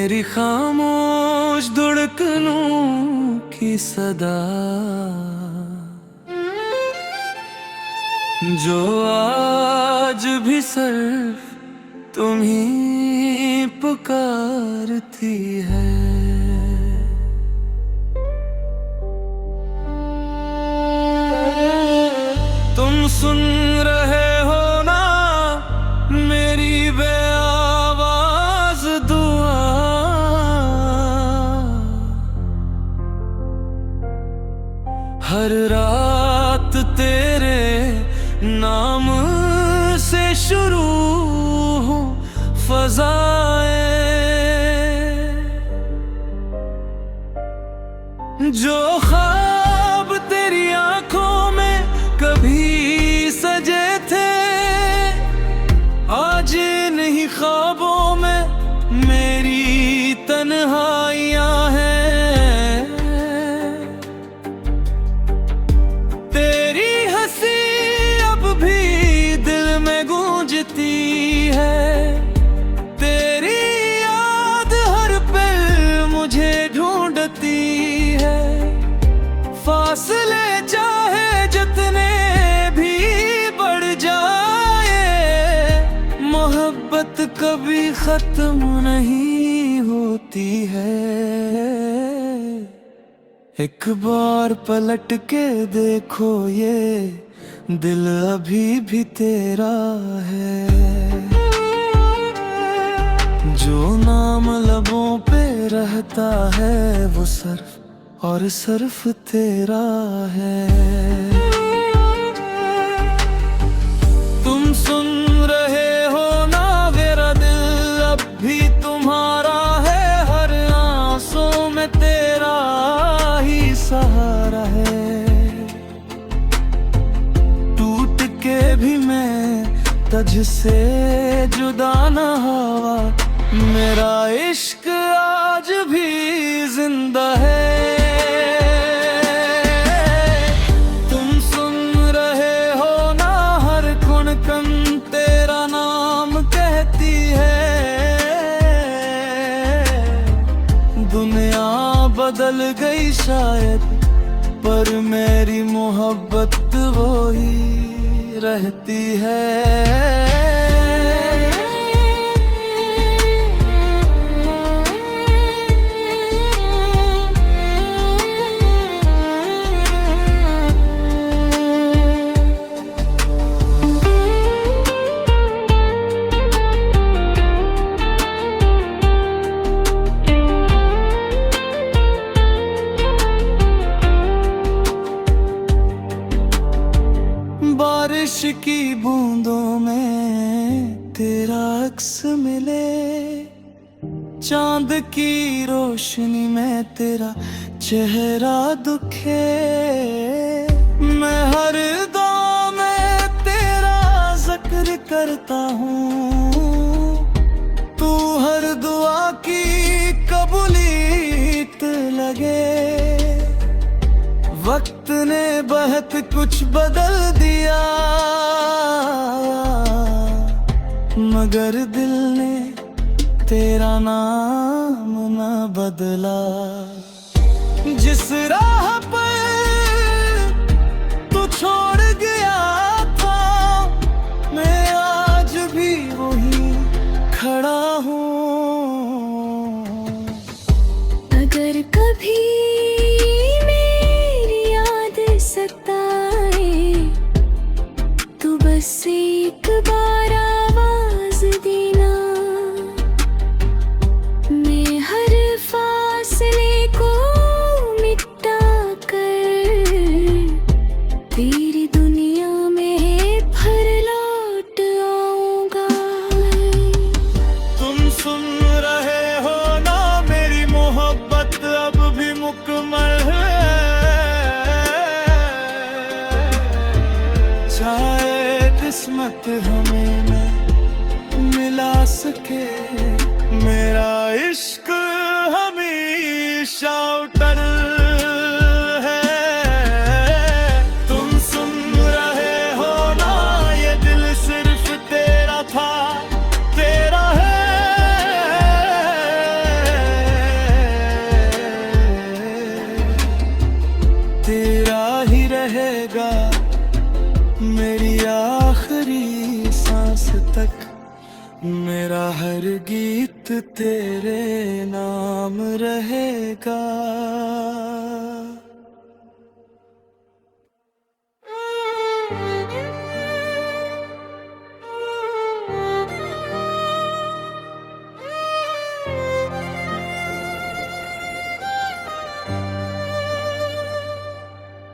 मेरी खामोश धड़कनों की सदा जो आज भी सिर्फ तुम ही पुकारती है। तुम सुन रहे हो ना मेरी बेआवाज दुआ, हर रात तेरे नाम से शुरू हो फज़ाएं, जो ख्वाब तेरी आंखों में कभी सजे थे आज नहीं ख्वाबों में मेरी तन्हाइयां हैं। तेरी हंसी अब भी दिल में गूंजती है, तेरी याद हर पल मुझे ढूंढती है। फासले चाहे जितने भी बढ़ जाए मोहब्बत कभी खत्म नहीं होती है। एक बार पलट के देखो ये दिल अभी भी तेरा है, जो नाम लबों पे रहता है वो सिर्फ और सिर्फ तेरा है। तुम सुन रहे हो ना मेरा दिल अब भी तुम्हारा है, हर आंसू में तेरा ही सहारा है। टूट के भी मैं तुझसे जुदा ना हुआ, मेरा इश्क आज भी जिंदा है। तुम सुन रहे हो ना हर धड़कन तेरा नाम कहती है। दुनिया बदल गई शायद पर मेरी मोहब्बत वो ही रहती है। बारिश की बूंदों में तेरा अक्स मिले, चांद की रोशनी में तेरा चेहरा दुखे। मैं हर दुआ में तेरा जिक्र करता हूँ, तू हर दुआ की कबूलियत लगे। वक्त ने बहुत कुछ बदल दिया मगर दिल ने तेरा नाम न बदला। जिस राह पर तू छोड़ गया था मैं आज भी वहीं खड़ा हूँ। अगर कभी सताए तो बस एक बार आवाज देना, मैं हर फासले को मिटा कर तेरी दुनिया में फिर लौट आऊंगा। तुम मेरा हर गीत तेरे नाम रहेगा।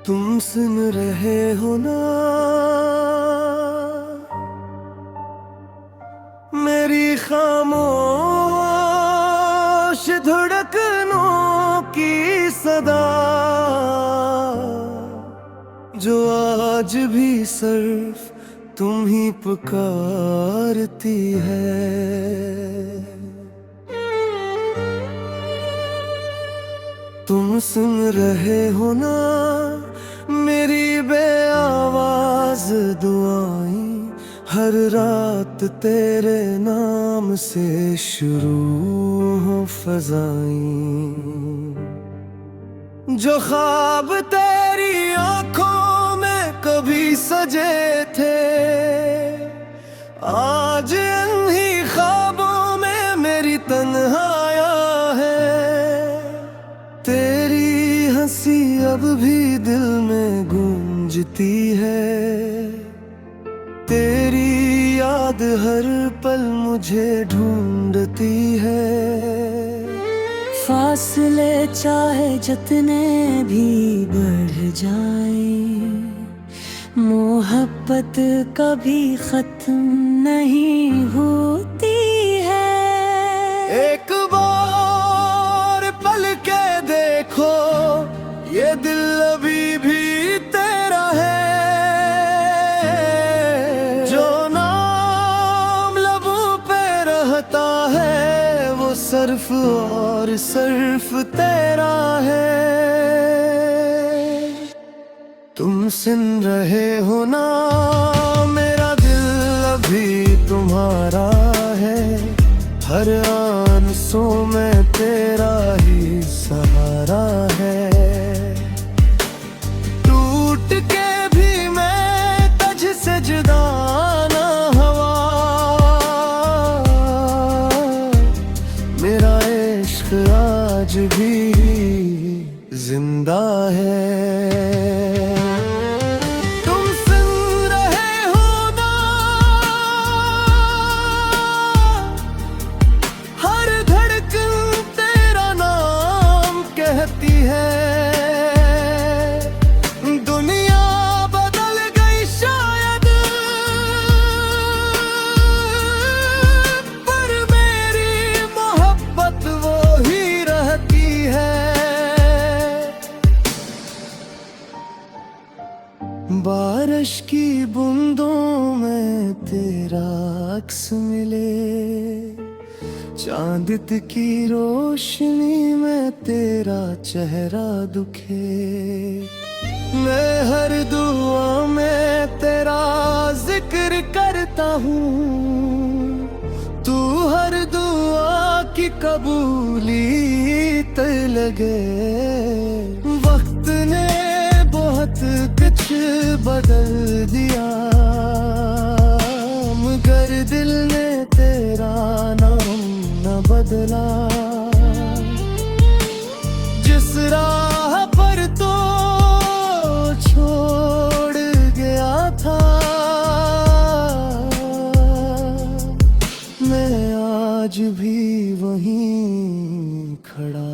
तुम सुन रहे हो ना मेरी खामोश धड़कनों की सदा, जो आज भी सिर्फ तुम ही पुकारती है। तुम सुन रहे हो ना मेरी बेआवाज दुआएं, हर रात तेरे नाम से शुरू हो फजाएं। जो ख्वाब तेरी आंखों में कभी सजे थे, आज इन्हीं ख्वाबों में मेरी तन्हाया है। तेरी हंसी अब भी दिल में गूंजती है, तेरी याद हर पल मुझे ढूंढती है। फासले चाहे जितने भी बढ़ जाए, मोहब्बत कभी खत्म नहीं होती है। एक बार पल के देखो, ये दिल अभी भी तेरा है। जो नाम लबों पे रहता है, वो सिर्फ और सिर्फ तेरा है। तुम सुन रहे हो ना मेरा दिल अभी तुम्हारा है। हर आंसू में तेरा ही सहारा है। टूट के भी मैं तुझसे जुदा ना हुआ, मेरा इश्क आज भी जिंदा है। तुम सुन रहे हो ना हर धड़कन तेरा नाम कहती है। दुनिया बदल गई शायद, पर मेरी मोहब्बत वो ही रहती है। बारिश की बूंदों में तेरा अक्स मिले, चांद की रोशनी में तेरा चेहरा दुखे। मैं हर दुआ में तेरा जिक्र करता हूँ, तू हर दुआ की कबूलियत लगे। वक्त ने बहुत कुछ बदल दिया, मगर दिल ने तेरा नाम न बदला। जिस राह पर तो छोड़ गया था, मैं आज भी वहीं खड़ा।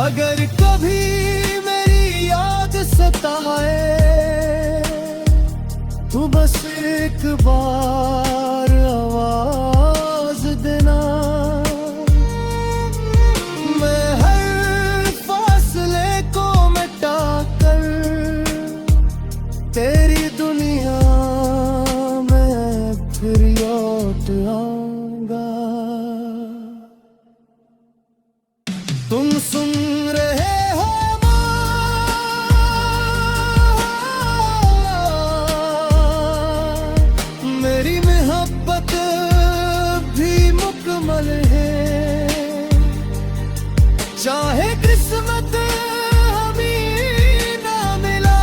अगर कभी मेरी याद सताए, तू बस एक बार आवाज देना। मैं हर फासले को मिटा कर तेरी दुनिया में फिर लौट आऊंगा। तुम सुन रहे हो मेरी मोहब्बत भी मुकम्मल है। चाहे किस्मत हमें ना मिला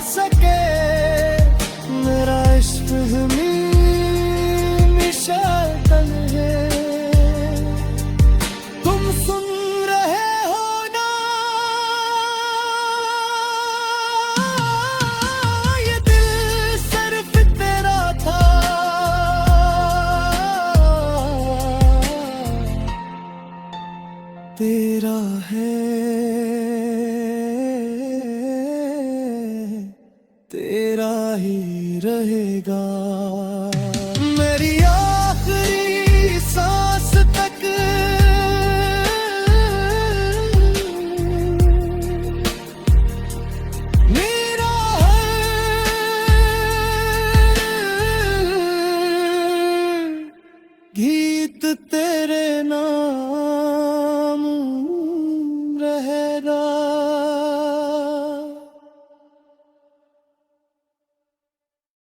सके, मेरा इश्क हमें तेरा ही रहेगा। मेरी आखिरी सांस तक मेरा हर गीत तेरे नाम।